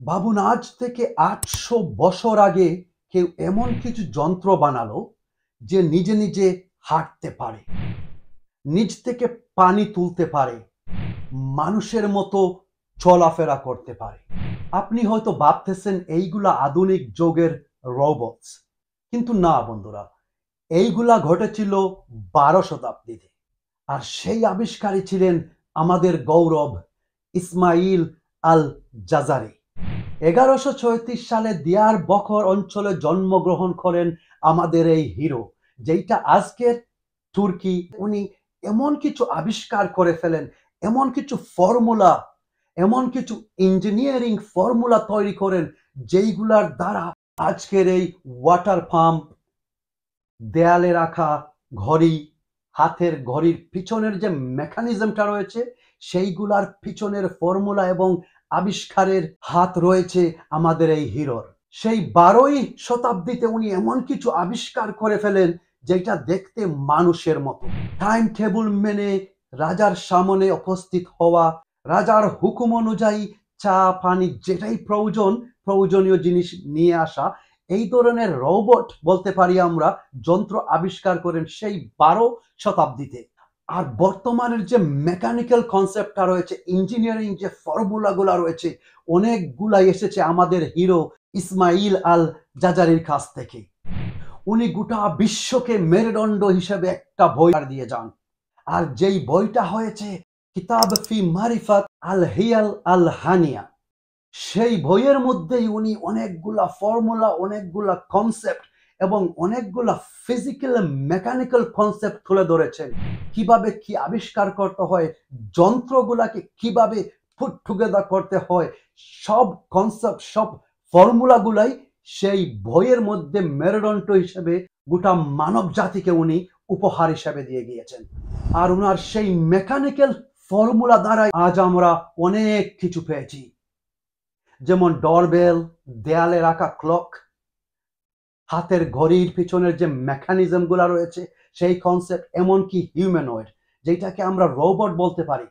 ভাবুন আজ থেকে ৮০০ বছর আগে কেউ এমন কিছু যন্ত্র বানালো যে নিজে নিজে হাঁটতে পারে, নিচ থেকে পানি তুলতে পারে, মানুষের মতো চলাফেরা করতে পারে। আপনি হয়তো ভাবতেছেন এইগুলা আধুনিক যুগের রোবটস, কিন্তু না বন্ধুরা, এইগুলা ঘটেছিল ১২ শতাব্দীতে। আর সেই আবিষ্কারী ছিলেন আমাদের গৌরব ইসমাইল আল জাজারি। ১১৩৬ সালে দিয়ার বখর অঞ্চলে জন্মগ্রহণ করেন আমাদের এই হিরো, যেটা আজকের তুর্কি। উনি এমন কিছু আবিষ্কার করে ফেলেন, এমন কিছু ফর্মুলা, এমন কিছু ইঞ্জিনিয়ারিং ফর্মুলা তৈরি করেন যেইগুলার দ্বারা আজকের এই ওয়াটার পাম্প, দেয়ালে রাখা ঘড়ি, হাতের ঘড়ির পিছনের যে মেকানিজমটা রয়েছে সেইগুলার পিছনের ফর্মুলা এবং আবিষ্কারের হাত রয়েছে আমাদের এই হিরোর। সেই ১২ই শতাব্দীতে উনি এমন কিছু আবিষ্কার করে ফেলেন যেটা দেখতে মানুষের মতো। টাইম টেবিল মেনে রাজার সামনে উপস্থিত হওয়া, রাজার হুকুম অনুযায়ী চা পানি যেটাই প্রয়োজনীয় জিনিস নিয়ে আসা, এই ধরনের রোবট বলতে পারি আমরা, যন্ত্র আবিষ্কার করেন সেই ১২ শতাব্দীতে। আর বর্তমানের যে মেকানিক্যাল কনসেপ্টটা রয়েছে, ইঞ্জিনিয়ারিং যে ফর্মুলাগুলা রয়েছে, অনেকগুলাই এসেছে আমাদের হিরো ইসমাইল আল জাজারির কাছ থেকে। উনি গোটা বিশ্বকে মেরুদণ্ড হিসেবে একটা বই দিয়ে যান। আর যেই বইটা হয়েছে কিতাব ফি মারিফাত আল হিয়াল আল হানিয়া, সেই বইয়ের মধ্যেই উনি অনেকগুলা ফর্মুলা, অনেকগুলা কনসেপ্ট এবং অনেকগুলা ফিজিক্যাল মেকানিক্যাল কনসেপ্ট তুলে ধরেছেন। কিভাবে কি আবিষ্কার করতে হয়, যন্ত্রগুলাকে কিভাবে পুট টুগেদার করতে হয়, সব কনসেপ্ট, সব ফর্মুলাগুলাই সেই বইয়ের মধ্যে মেরুদণ্ড হিসেবে গোটা মানব জাতিকে উনি উপহার হিসেবে দিয়ে গিয়েছেন। আর ওনার সেই মেকানিক্যাল ফর্মুলা দ্বারাই আজ আমরা অনেক কিছু পেয়েছি, যেমন ডরবেল, দেয়ালে রাখা ক্লক, হাতের ঘড়ির পিছনের যে মেকানিজমগুলো রয়েছে সেই কনসেপ্ট, এমনকি হিউম্যানয়েড, যেটাকে আমরা রোবট বলতে পারি।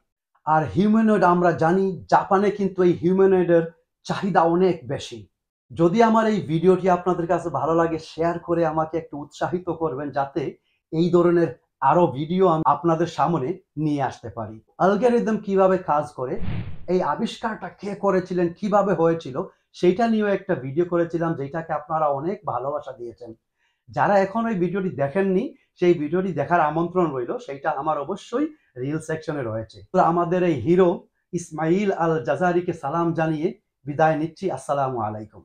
আর হিউম্যানয়েড আমরা জানি জাপানে কিন্তু এই হিউম্যানয়েডের চাহিদা অনেক বেশি। যদি আমার এই ভিডিওটি আপনাদের কাছে ভালো লাগে, শেয়ার করে আমাকে একটু উৎসাহিত করবেন যাতে এই ধরনের আরো ভিডিও আমি আপনাদের সামনে নিয়ে আসতে পারি। অ্যালগরিদম কিভাবে কাজ করে, এই আবিষ্কারটা কে করেছিলেন, কিভাবে হয়েছিল, সেইটা নিয়েও একটা ভিডিও করেছিলাম, যেটাকে আপনারা অনেক ভালোবাসা দিয়েছেন। যারা এখন ওই ভিডিওটি দেখেননি, সেই ভিডিওটি দেখার আমন্ত্রণ রইল, সেইটা আমার অবশ্যই রিল সেকশনে রয়েছে। তো আমাদের এই হিরো ইসমাইল আল জাজারিকে সালাম জানিয়ে বিদায় নিচ্ছি। আসসালামু আলাইকুম।